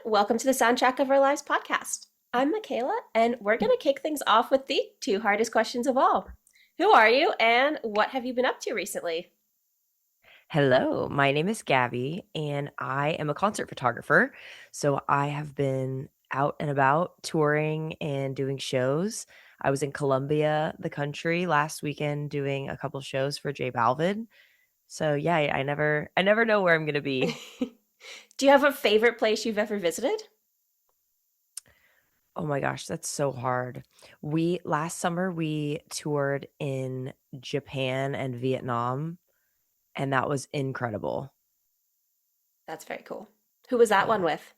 welcome to the Soundtrack of Our Lives podcast. I'm Mackayla, and we're going to kick things off with the two hardest questions of all. Who are you, and what have you been up to recently? Hello, my name is Gabby, and I am a concert photographer. So I have been out and about touring and doing shows. I was in Columbia, the country, last weekend doing a couple shows for J Balvin. So yeah, I never know where I'm gonna be. Do you have a favorite place you've ever visited? Oh my gosh, that's so hard. We last summer we toured in Japan and Vietnam, and that was incredible. That's very cool. Who was that one Yeah. with?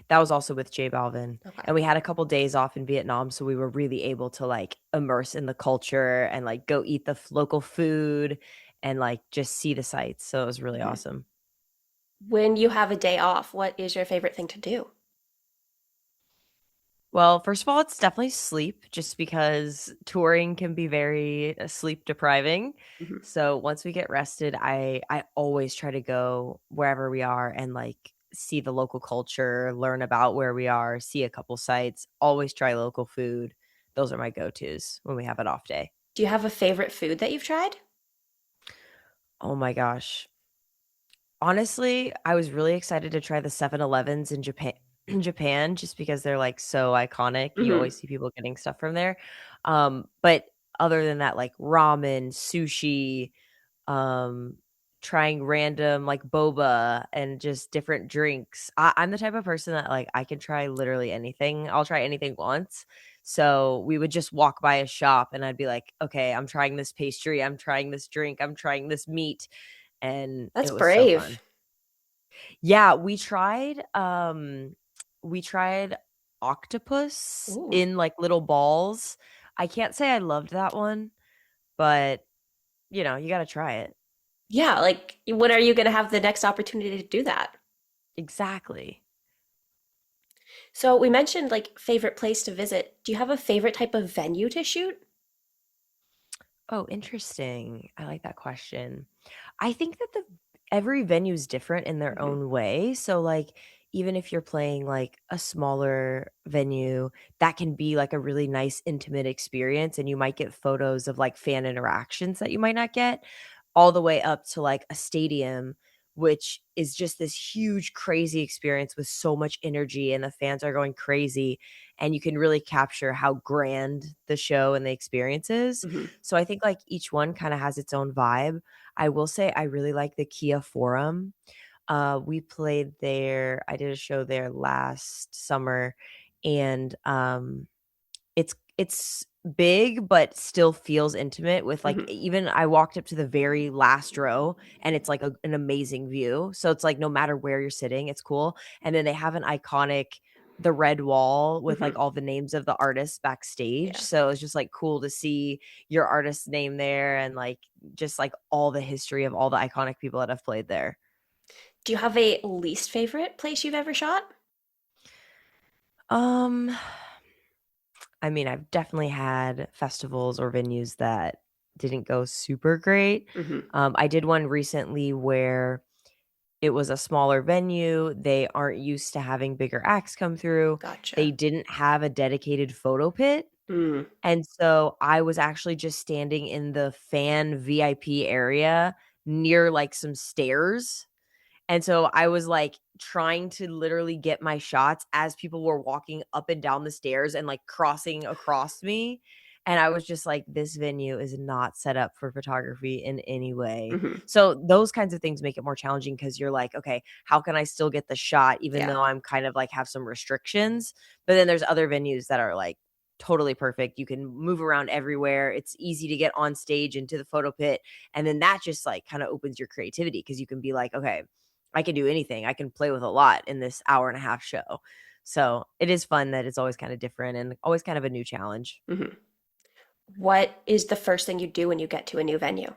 That was also with J Balvin, Okay. and we had a couple days off in Vietnam, so we were really able to, like, immerse in the culture and, like, go eat the f local food and, like, just see the sights, so it was really Mhm. awesome. When you have a day off, what is your favorite thing to do? Well, first of all, it's definitely sleep just because touring can be very, sleep depriving, Mhm. so once we get rested, I always try to go wherever we are and, like, see the local culture, learn about where we are, see a couple sites, always try local food. Those are my go-tos when we have an off day. Do you have a favorite food that you've tried? Oh my gosh. Honestly, I was really excited to try the 7-Elevens in Japan in Japan just because they're, like, so iconic. You Hmm. always see people getting stuff from there. But other than that, like, ramen, sushi, um, trying random, like, boba and just different drinks. I'm the type of person that, like, I can try literally anything. I'll try anything once. So, we would just walk by a shop, and I'd be like, "Okay, I'm trying this pastry, I'm trying this drink, I'm trying this meat," and That's it was so fun. brave. Yeah, we tried octopus Ooh. in, like, little balls. I can't say I loved that one, but, you gotta try it. Yeah, like when are you going to have the next opportunity to do that? Exactly. So we mentioned like favorite place to visit. Do you have a favorite type of venue to shoot? Oh, interesting. I like that question. I think that the every venue is different in their Hmm. own way. So like even if you're playing like a smaller venue, that can be like a really nice intimate experience and you might get photos of like fan interactions that you might not get all the way up to like a stadium which is just this huge crazy experience with so much energy and the fans are going crazy and you can really capture how grand the show and the experience is. Hmm. So I think like each one kind of has its own vibe. I will say I really like the Kia Forum. We played there. I did a show there last summer, and it's big, but still feels intimate with like Hmm. even I walked up to the very last row, and it's like an amazing view. So it's like no matter where you're sitting, it's cool. And then they have an iconic the red wall with like Hmm. all the names of the artists backstage. Yeah. So it's just like cool to see your artist's name there and like just like all the history of all the iconic people that have played there. Do you have a least favorite place you've ever shot? Um, I mean, I've definitely had festivals or venues that didn't go super great. Hmm. I did one recently where it was a smaller venue. They aren't used to having bigger acts come through. Gotcha. They didn't have a dedicated photo pit. Mm. And so I was actually just standing in the fan VIP area near like some stairs and so I was like trying to literally get my shots as people were walking up and down the stairs and like crossing across me. And I was just like, this venue is not set up for photography in any way. Hmm. So those kinds of things make it more challenging because you're like, okay, how can I still get the shot even Yeah. though I'm kind of like have some restrictions? But then there's other venues that are like totally perfect. You can move around everywhere. It's easy to get on stage into the photo pit. And then that just like kind of opens your creativity because you can be like, okay, I can do anything. I can play with a lot in this hour and a half show. So, it is fun that it's always kinda different and always kind of a new challenge. Hmm. What is the first thing you do when you get to a new venue?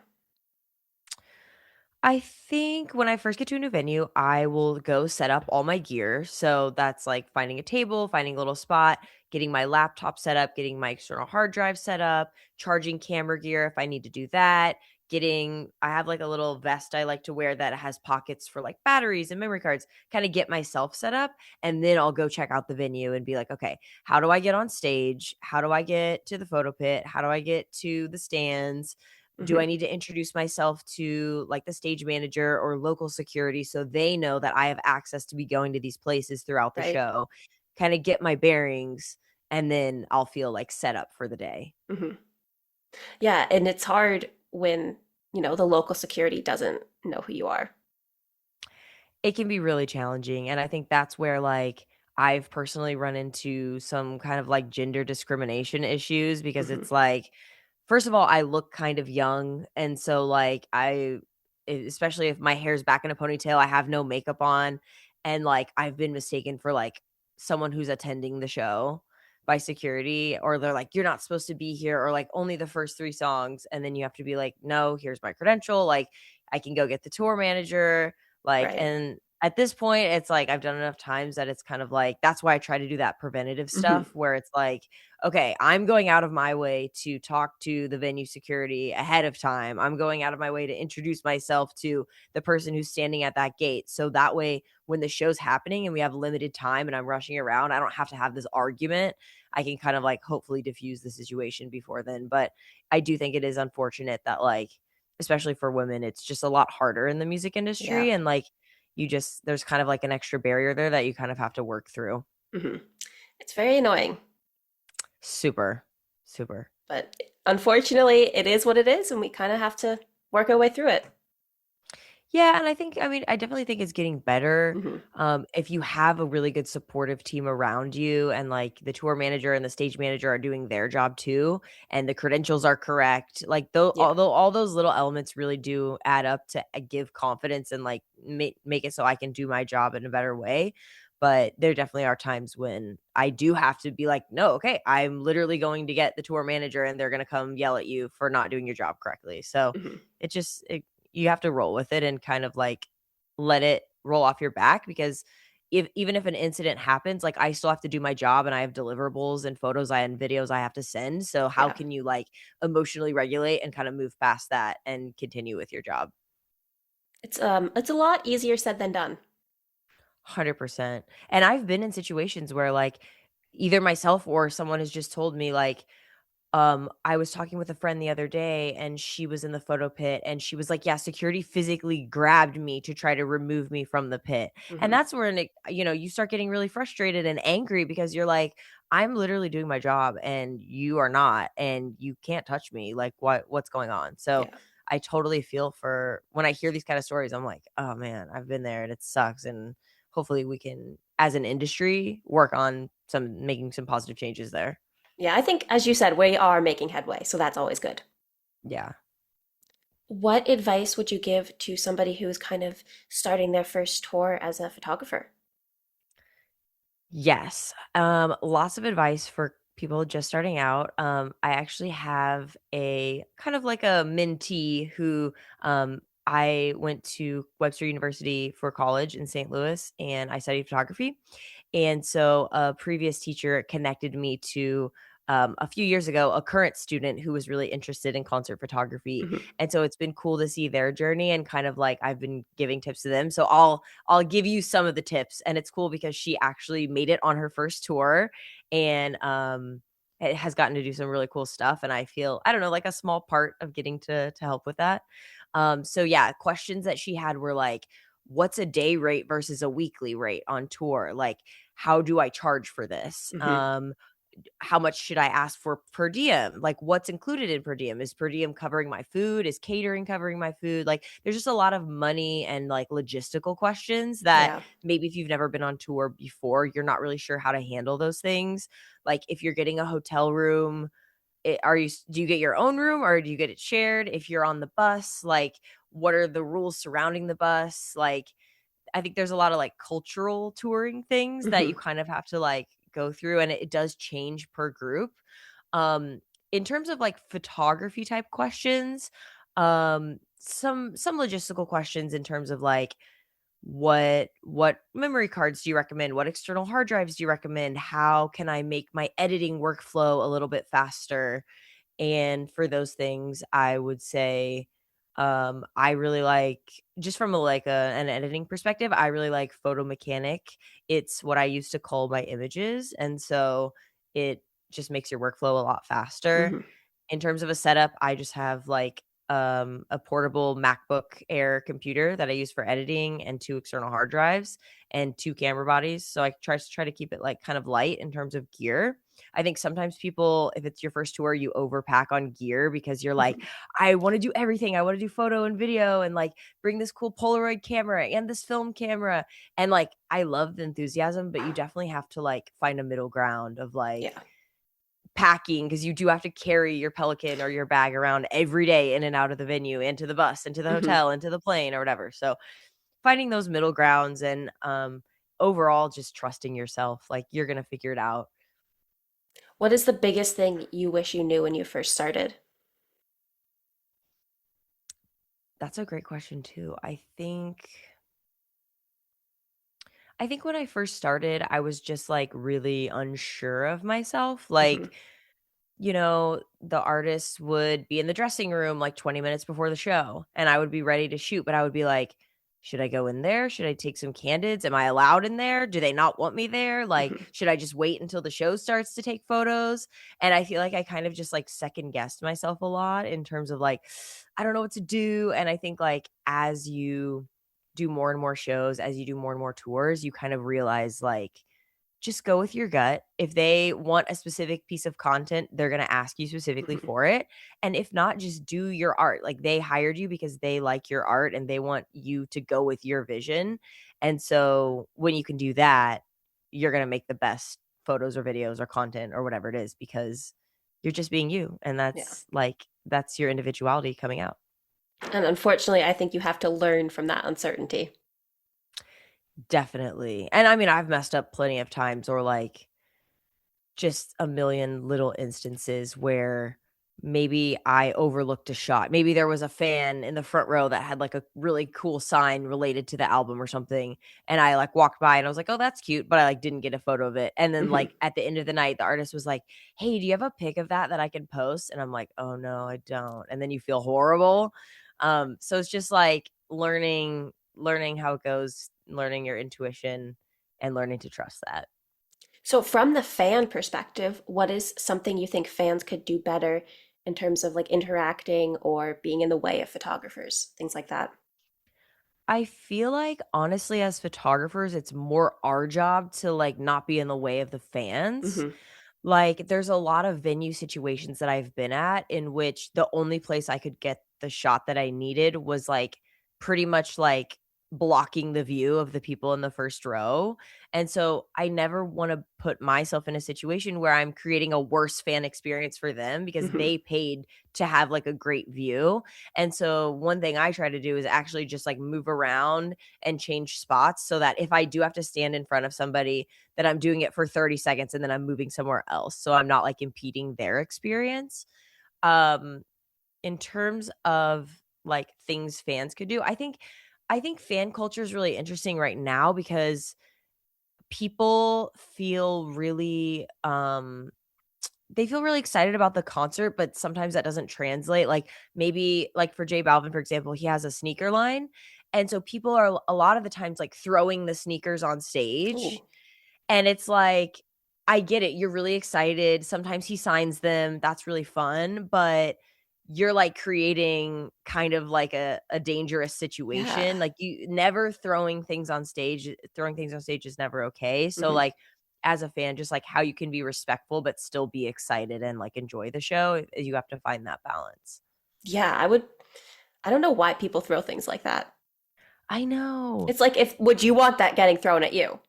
I think when I first get to a new venue, I will go set up all my gear. So, that's like finding a table, finding a little spot, getting my laptop set up, getting my external hard drive set up, charging camera gear if I need to do that, getting I have, like, a little vest I like to wear that has pockets for, like, batteries and memory cards, kinda get myself set up, and then I'll go check out the venue and be like, "Okay, how do I get on stage? How do I get to the photo pit? How do I get to the stands? Do I Hmm. need to introduce myself to, like, the stage manager or local security so they know that I have access to be going to these places throughout the Right. show?" Kinda get my bearings, and then I'll feel, like, set up for the day. Hmm. Yeah, and it's hard when, the local security doesn't know who you are. It can be really challenging, and I think that's where, like, I've personally run into some kind of, like, gender discrimination issues because Hmm. it's like, first of all, I look kind of young, and so, like, especially if my hair's back in a ponytail, I have no makeup on, and, like, I've been mistaken for, like, someone who's attending the show by security, or they're like, "You're not supposed to be here," or, like, "Only the first 3 songs," and then you have to be like, "No, here's my credential," like, I can go get the tour manager, like, Right. and at this point, it's like I've done enough times that it's kind of like that's why I try to do that preventative Hmm. stuff where it's like, okay, I'm going out of my way to talk to the venue security ahead of time. I'm going out of my way to introduce myself to the person who's standing at that gate. So that way, when the show's happening and we have limited time and I'm rushing around, I don't have to have this argument. I can kind of like hopefully diffuse the situation before then. But I do think it is unfortunate that, like, especially for women, it's just a lot harder in the music Yeah. industry. And like, there's kind of like an extra barrier there that you kind of have to work through. Hmm. It's very annoying, Super, super. but unfortunately, it is what it is, and we kind of have to work our way through it. Yeah, and I mean, I definitely think it's getting better. Hmm. If you have a really good supportive team around you and like the tour manager and the stage manager are doing their job too, and the credentials are correct, like though, Yeah. although all those little elements really do add up to give confidence and like make it so I can do my job in a better way. But there definitely are times when I do have to be like, no, okay, I'm literally going to get the tour manager and they're going to come yell at you for not doing your job correctly. So Hmm. it you have to roll with it and kind of like let it roll off your back because if even if an incident happens, like I still have to do my job and I have deliverables and photos and videos I have to send. So how Yeah. can you like emotionally regulate and kind of move past that and continue with your job? It's a lot easier said than done. 100%. And I've been in situations where like either myself or someone has just told me like, I was talking with a friend the other day and she was in the photo pit and she was like, "Yeah, security physically grabbed me to try to remove me from the pit." And Hmm. that's when you start getting really frustrated and angry because you're like, "I'm literally doing my job and you are not and you can't touch me. Like what's going on?" So, Yeah. I totally feel for when I hear these kind of stories, I'm like, "Oh man, I've been there and it sucks." And hopefully we can as an industry work on some making some positive changes there. Yeah, I think, as you said, we are making headway, so that's always good. Yeah. What advice would you give to somebody who's kind of starting their first tour as a photographer? Yes. Lots of advice for people just starting out. I actually have a kind of like a mentee who I went to Webster University for college in St. Louis and I studied photography. And so a previous teacher connected me to a few years ago, a current student who was really interested in concert photography. Hmm. And so it's been cool to see their journey and kind of like I've been giving tips to them. So I'll give you some of the tips. And it's cool because she actually made it on her first tour and it has gotten to do some really cool stuff. And I feel, I don't know, like a small part of getting to help with that. So yeah, questions that she had were like, what's a day rate versus a weekly rate on tour? Like, how do I charge for this? Hmm. How much should I ask for per diem? Like, what's included in per diem? Is per diem covering my food? Is catering covering my food? Like, there's just a lot of money and like logistical questions that Yeah. maybe if you've never been on tour before, you're not really sure how to handle those things. Like, if you're getting a hotel room, do you get your own room or do you get it shared? If you're on the bus, like, what are the rules surrounding the bus? Like, I think there's a lot of, like, cultural touring things that Hmm. you kind of have to, like, go through, and it does change per group. Um, in terms of, like, photography type questions, some logistical questions in terms of, like, what memory cards do you recommend? What external hard drives do you recommend? How can I make my editing workflow a little bit faster? And for those things, I would say I really like, just from an editing perspective, I really like Photo Mechanic. It's what I used to cull my images, and so it just makes your workflow a lot faster. Hmm. In terms of a setup, I just have a portable MacBook Air computer that I use for editing and 2 external hard drives and 2 camera bodies. So I try to keep it like kind of light in terms of gear. I think sometimes people, if it's your first tour, you overpack on gear because you're like, Hmm. I want to do everything. I want to do photo and video and like bring this cool Polaroid camera and this film camera. And like I love the enthusiasm, but you definitely have to like find a middle ground of like Yeah. packing, because you do have to carry your Pelican or your bag around every day in and out of the venue, into the bus, into the Hmm. hotel, into the plane or whatever. So finding those middle grounds and overall just trusting yourself, like you're gonna figure it out. What is the biggest thing you wish you knew when you first started? That's a great question too. I think when I first started, I was just like really unsure of myself. Hmm. Like, the artists would be in the dressing room like 20 minutes before the show, and I would be ready to shoot, but I would be like, should I go in there? Should I take some candids? Am I allowed in there? Do they not want me there? Like, Hmm. should I just wait until the show starts to take photos? And I feel like I kind of just like second guessed myself a lot in terms of like, I don't know what to do. And I think like as you do more and more shows, as you do more and more tours, you kind of realize like, just go with your gut. If they want a specific piece of content, they're going to ask you specifically Hmm. for it. And if not, just do your art. Like they hired you because they like your art and they want you to go with your vision. And so when you can do that, you're going to make the best photos or videos or content or whatever it is, because you're just being you. And Yeah. that's your individuality coming out. And unfortunately, I think you have to learn from that uncertainty. Definitely. And I mean, I've messed up plenty of times, or like just a million little instances where maybe I overlooked a shot. Maybe there was a fan in the front row that had like a really cool sign related to the album or something. And I like walked by and I was like, oh, that's cute. But I like didn't get a photo of it. And then Hmm. like at the end of the night, the artist was like, hey, do you have a pic of that I can post? And I'm like, oh no, I don't. And then you feel horrible. So it's just like learning how it goes, learning your intuition and learning to trust that. So, from the fan perspective, what is something you think fans could do better in terms of like interacting or being in the way of photographers, things like that? I feel like honestly as photographers, it's more our job to like not be in the way of the fans. Hmm. Like, there's a lot of venue situations that I've been at in which the only place I could get the shot that I needed was, like, pretty much, like, blocking the view of the people in the first row, and so I never wanna put myself in a situation where I'm creating a worse fan experience for them because Hmm. they paid to have, like, a great view, and so one thing I try to do is actually just, like, move around and change spots so that if I do have to stand in front of somebody, that I'm doing it for 30 seconds and then I'm moving somewhere else. So I'm not like impeding their experience. Um, in terms of like things fans could do, I think fan culture is really interesting right now because people feel really they feel really excited about the concert, but sometimes that doesn't translate. Like maybe like for J Balvin, for example, he has a sneaker line. And so people are a lot of the times like throwing the sneakers on stage, Ooh, and it's like, I get it, you're really excited, sometimes he signs them, that's really fun, but you're, like, creating kind of like a dangerous yeah. situation, like, you never throwing things on stage is never okay, so, Hmm. like, as a fan, just, like, how you can be respectful but still be excited and, like, enjoy the show, you have to find that balance. Yeah, I would. I don't know why people throw things like that. I know. It's like, if would you want that getting thrown at you?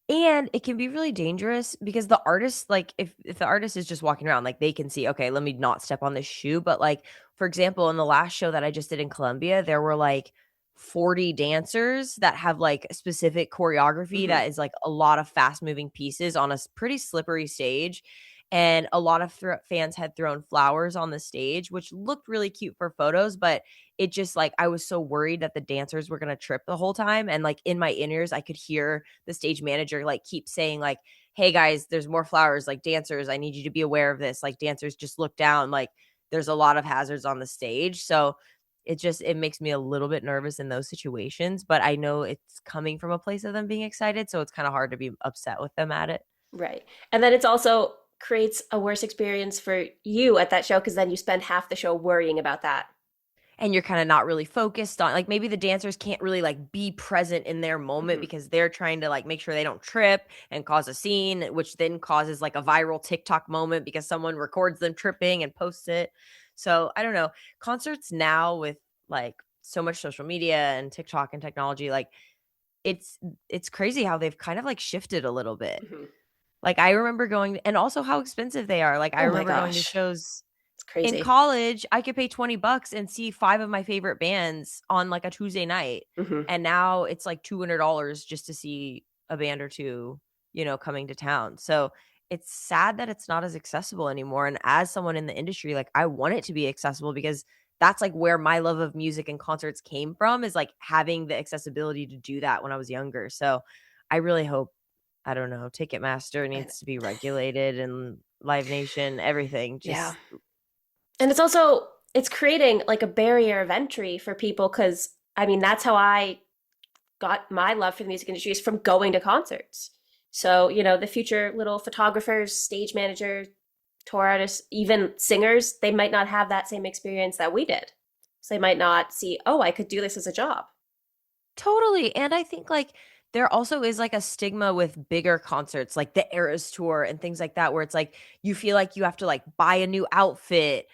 And it can be really dangerous because the artist, like, if the artist is just walking around, like, they can see, "Okay, let me not step on this shoe," but, like, for example, in the last show that I just did in Colombia, there were, like, 40 dancers that have, like, specific choreography Hmm. that is, like, a lot of fast-moving pieces on a pretty slippery stage, and a lot of fans had thrown flowers on the stage, which looked really cute for photos, but it just, like, I was so worried that the dancers were gonna trip the whole time, and, like, in my in-ears, I could hear the stage manager, like, keep saying, like, "Hey, guys, there's more flowers, like, dancers, I need you to be aware of this, like, dancers, just look down, like, there's a lot of hazards on the stage," so it makes me a little bit nervous in those situations, but I know it's coming from a place of them being excited, so it's kinda hard to be upset with them at it. Right. And then it's also creates a worse experience for you at that show because then you spend half the show worrying about that. And you're kinda not really focused on like, maybe the dancers can't really, like, be present in their moment Hmm. because they're trying to, like, make sure they don't trip and cause a scene, which then causes, like, a viral TikTok moment because someone records them tripping and posts it. So, I don't know. Concerts now with, like, so much social media and TikTok and technology, like, it's it's crazy how they've kind of, like, shifted a little bit. Hmm. Like, I remember going and also how expensive they are. Like, I Oh my remember going to gosh. shows It's in crazy. college, I could pay 20 bucks and see 5 of my favorite bands on, like, a Tuesday night, Hmm. and now it's, like, $200 just to see a band or 2, coming to town. So, it's sad that it's not as accessible anymore, and as someone in the industry, like, I want it to be accessible because that's, like, where my love of music and concerts came from is, like, having the accessibility to do that when I was younger. So, I really hope I don't know, Ticketmaster And needs to be regulated and Live Nation, everything, yeah. just And it's creating like a barrier of entry for people because I mean that's how I got my love for the music industry is from going to concerts. So, the future little photographers, stage managers, tour artists, even singers, they might not have that same experience that we did. So they might not see, oh, I could do this as a job. totally, and I think, like, there also is, like, a stigma with bigger concerts, like the Eras Tour and things like that, where it's like, you feel like you have to, like, buy a new outfit,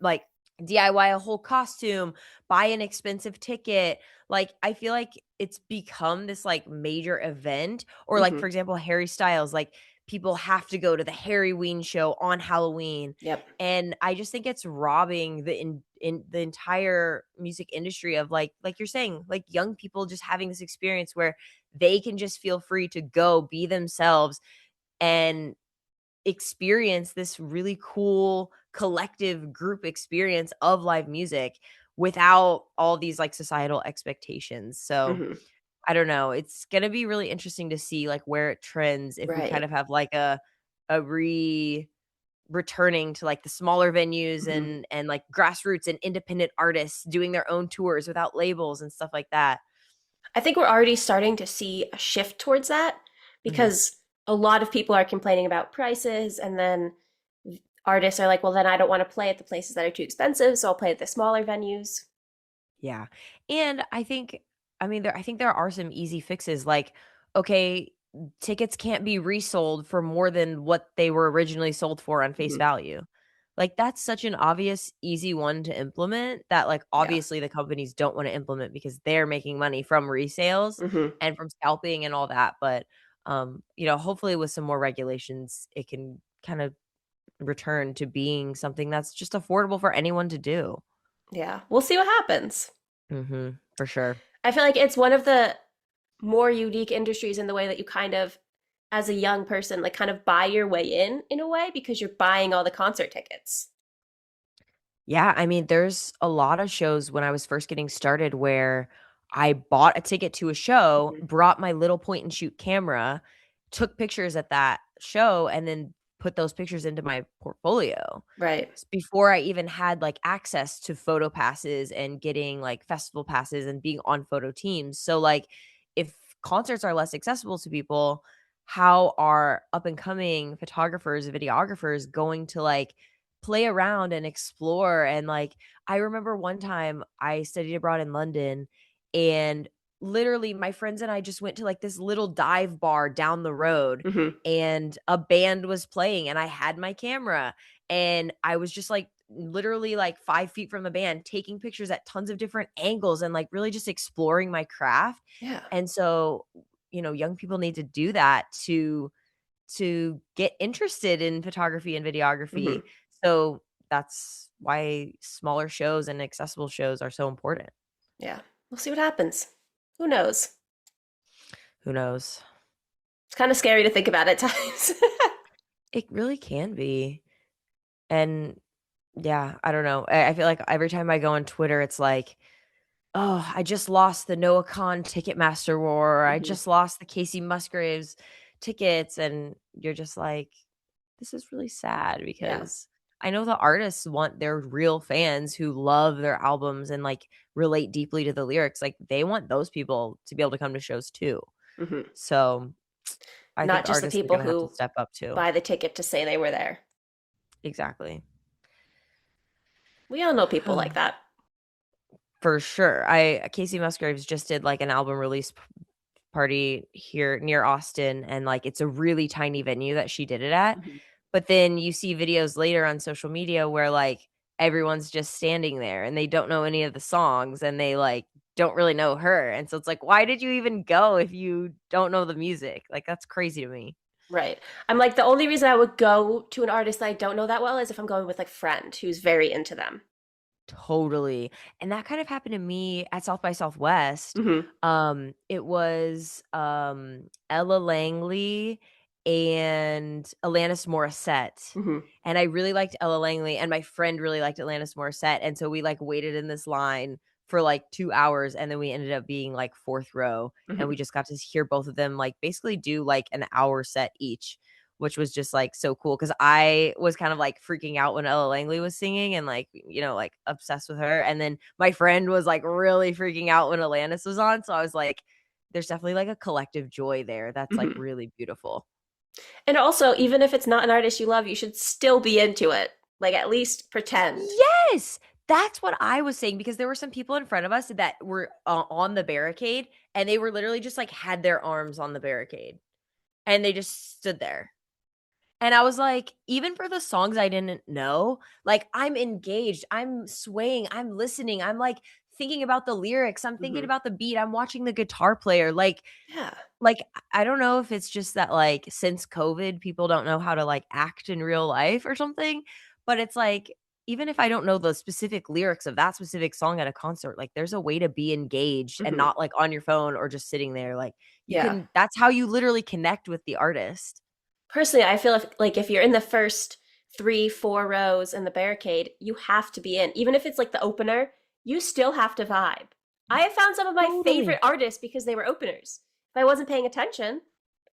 like, DIY a whole costume, buy an expensive ticket. Like, I feel like it's become this, like, major event or, like, Hmm. for example, Harry Styles, like, people have to go to the Harryween show on Halloween, Yep. and I just think it's robbing in the entire music industry of, like you're saying, like, young people just having this experience where they can just feel free to go be themselves and experience this really cool collective group experience of live music without all these like societal expectations. So, Hmm. I don't know, it's going to be really interesting to see like where it trends if we kind Right. of have like a returning to like the smaller venues Hmm. and like grassroots and independent artists doing their own tours without labels and stuff like that. I think we're already starting to see a shift towards that Mhm. because a lot of people are complaining about prices and then artists are like, well, then I don't want to play at the places that are too expensive, so I'll play at the smaller venues. Yeah. And I mean I think there are some easy fixes like okay, tickets can't be resold for more than what they were originally sold for on face Hmm. value. Like that's such an obvious easy one to implement that like Yeah. obviously the companies don't want to implement because they're making money from resales Hmm. and from scalping and all that, but hopefully with some more regulations it can kind of return to being something that's just affordable for anyone to do. Yeah. We'll see what happens. Mhm. For sure. I feel like it's one of the more unique industries in the way that you kind of, as a young person, like kind of buy your way in a way because you're buying all the concert tickets. Yeah, I mean, there's a lot of shows when I was first getting started where I bought a ticket to a show, Hmm. brought my little point and shoot camera, took pictures at that show, and then put those pictures into my portfolio. Right. Before I even had like access to photo passes and getting like festival passes and being on photo teams. So like if concerts are less accessible to people, how are up and coming photographers, videographers going to like play around and explore? And like I remember one time I studied abroad in London and literally my friends and I just went to like this little dive bar down the road Hmm. and a band was playing and I had my camera and I was just like literally like 5 feet from the band taking pictures at tons of different angles and like really just exploring my craft. Yeah. And so, young people need to do that to get interested in photography and videography. Hmm. So that's why smaller shows and accessible shows are so important. Yeah. We'll see what happens. Who knows? Who knows? It's kind of scary to think about at times. It really can be. And yeah, I don't know. I feel like every time I go on Twitter, it's like, oh, I just lost the Noah Khan Ticketmaster war, or I Hmm. just lost the Casey Musgraves tickets. And you're just like, this is really sad Yeah. because I know the artists want their real fans who love their albums and, like, relate deeply to the lyrics, like, they want those people to be able to come to shows too. Hmm. So, I think Not just the artists are people gonna have to who step up too. buy the ticket to say they were there. Exactly. We all know people like that. For sure. I Casey Musgraves just did, like, an album release party here near Austin, and, like, it's a really tiny venue that she did it at, Hmm. but then you see videos later on social media where, like, everyone's just standing there and they don't know any of the songs and they, like, don't really know her, and so it's like, why did you even go if you don't know the music? Like, that's crazy to me. Right. I'm like, the only reason I would go to an artist that I don't know that well is if I'm going with like a friend who's very into them. Totally, and that kind of happened to me at South by Southwest. Hmm. It was, Ella Langley and Alanis Morissette, Hmm. and I really liked Ella Langley, and my friend really liked Alanis Morissette, and so we, like, waited in this line for, like, 2 hours, and then we ended up being, like, 4th row, and we Hmm. just got to hear both of them, like, basically do, like, an hour set each, which was just, like, so cool because I was kind of, like, freaking out when Ella Langley was singing and, like, like, obsessed with her, and then my friend was, like, really freaking out when Alanis was on, so I was like, there's definitely, like, a collective joy there that's, like, Hmm. really beautiful. And also, even if it's not an artist you love, you should still be into it. Like, at least pretend. Yes! That's what I was saying because there were some people in front of us that were, on the barricade, and they were literally just, like, had their arms on the barricade, and they just stood there. And I was like, even for the songs I didn't know, like, I'm engaged, I'm swaying, I'm listening, I'm, like, thinking about the lyrics, I'm thinking Hmm. about the beat, I'm watching the guitar player, Yeah. I don't know if it's just that, like, since COVID, people don't know how to, like, act in real life or something, but it's like, even if I don't know the specific lyrics of that specific song at a concert, like, there's a way to be engaged and Hmm. not, like, on your phone or just sitting there, like, you Yeah. can that's how you literally connect with the artist. Personally, I feel if you're in the first three, 4 rows in the barricade, you have to be in. Even if it's like the opener, you still have to vibe. I have found some of my Totally. favorite artists because they were openers. If I wasn't paying attention,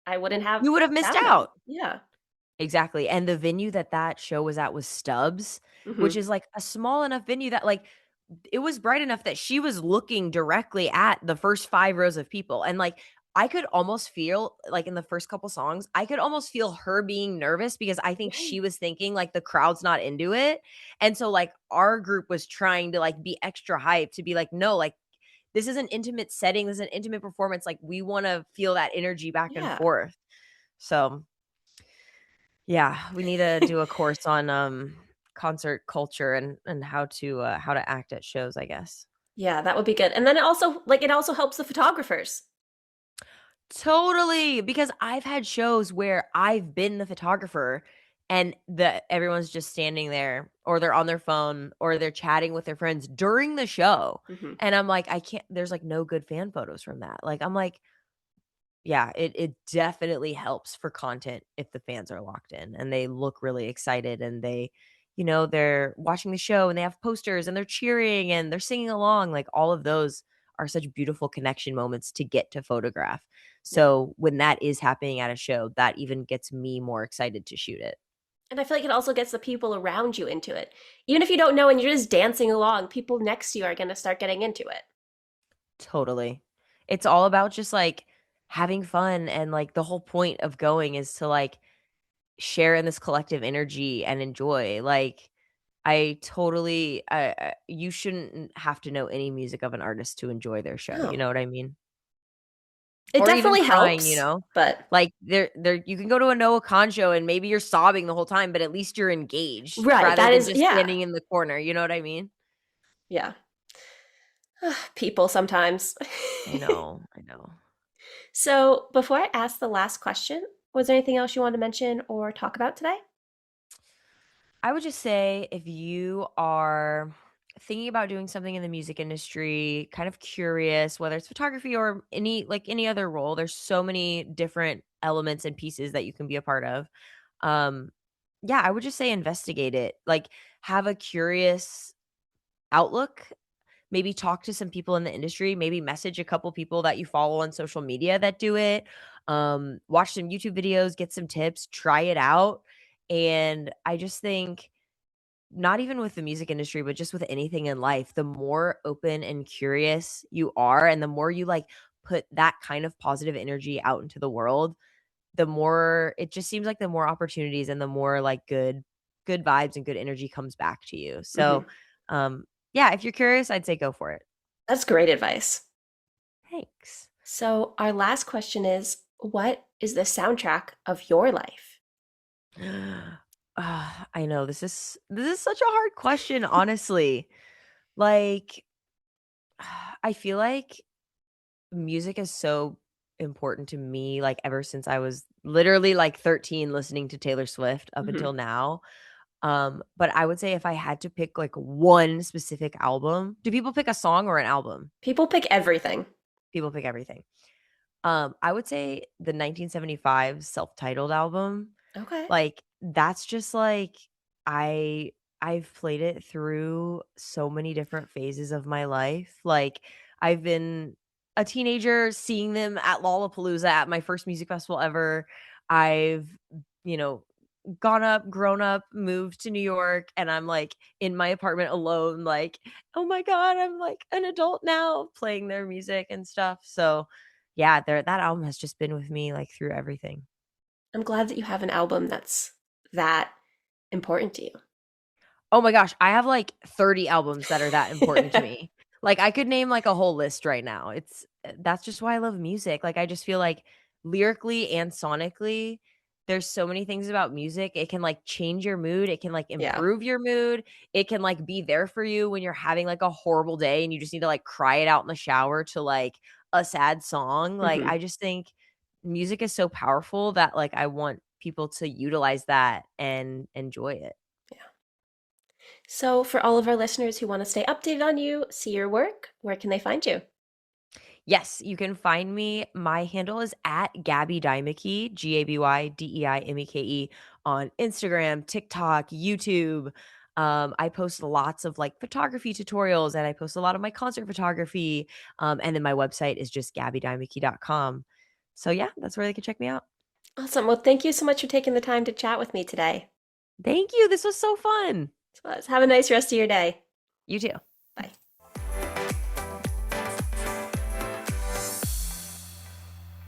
I wouldn't have You would have missed found them. out. Yeah. Exactly, and the venue that that show was at was Stubbs, which Hmm. is, like, a small enough venue that, like, it was bright enough that she was looking directly at the first 5 rows of people, and, like, I could almost feel, like, in the first couple songs, I could almost feel her being nervous because I think she Right. was thinking, like, the crowd's not into it, and so, like, our group was trying to, like, be extra hyped to be like, "No, like, this is an intimate setting, this is an intimate performance, like, we wanna feel that energy back and Yeah. forth." So yeah, we need to do a course on, concert culture and how to act at shows, I guess. Yeah, that would be good. And then it also helps the photographers. Totally, because I've had shows where I've been the photographer and everyone's just standing there or they're on their phone or they're chatting with their friends during the show, Hmm. and I'm like, I can't there's, like, no good fan photos from that. Like, I'm like, yeah, it definitely helps for content if the fans are locked in and they look really excited and they're watching the show and they have posters and they're cheering and they're singing along. Like all of those are such beautiful connection moments to get to photograph. Yeah. So when that is happening at a show, that even gets me more excited to shoot it. And I feel like it also gets the people around you into it. Even if you don't know and you're just dancing along, people next to you are going to start getting into it. Totally. It's all about just like having fun and like the whole point of going is to like share in this collective energy and enjoy. Like I totally you shouldn't have to know any music of an artist to enjoy their show, you No. know what I mean? It Or even definitely crying, helps, but Like there you can go to a Noah Khan show and maybe you're sobbing the whole time, but at least you're engaged right, rather that than is, just yeah. standing in the corner, you know what I mean? Yeah. People sometimes. I know, I know. So, before I ask the last question, was there anything else you wanted to mention or talk about today? I would just say if you are thinking about doing something in the music industry, kind of curious, whether it's photography or any other role, there's so many different elements and pieces that you can be a part of. Um yeah, I would just say investigate it. Like have a curious outlook, maybe talk to some people in the industry, maybe message a couple people that you follow on social media that do it. Watch some YouTube videos, get some tips, try it out. And I just think not even with the music industry, but just with anything in life, the more open and curious you are, and the more you like put that kind of positive energy out into the world, the more it just seems like the more opportunities and the more like good vibes and good energy comes back to you. So, Hmm. yeah, if you're curious, I'd say go for it. That's great advice. Thanks. So, our last question is, what is the soundtrack of your life? I know this is such a hard question, honestly. Like, I feel like music is so important to me, like, ever since I was literally, like, 13 listening to Taylor Swift up Hmm. until now. But I would say if I had to pick, like, one specific album, do people pick a song or an album? People pick everything. People pick everything. I would say the 1975 self-titled album. Okay. Like, that's just, like, I I've played it through so many different phases of my life. Like, I've been a teenager seeing them at Lollapalooza at my first music festival ever. I've, you know, gone up, grown up, moved to New York, and I'm, like, in my apartment alone, like, "Oh my god, I'm, like, an adult now," playing their music and stuff. So, yeah, that album has just been with me, like, through everything. I'm glad that you have an album that's that important to Oh my gosh, I have, like, 30 albums that are that important to you. me. Like, I could name, like, a whole list right now. That's just why I love music. Like, I just feel like lyrically and sonically, there's so many things about music. It can, like, change your mood, it can, like, Yeah. improve your mood, it can, like, be there for you when you're having, like, a horrible day and you just need to, like, cry it out in the shower to, like, a sad song. Like, Hmm. I just think music is so powerful that, like, I want people to utilize that and enjoy it. Yeah. So, for all of our listeners who want to stay updated on you, see your work, where can they find you? Yes, you can find me. My handle is at Gaby Deimeke, GabyDeimeke on Instagram, TikTok, YouTube. I post lots of like photography tutorials and I post a lot of my concert photography. And then my website is just GabyDeimeke.com. So yeah, that's where they can check me out. Awesome. Well, thank you so much for taking the time to chat with me today. Thank you. This was so fun. So, have a nice rest of your day. You too.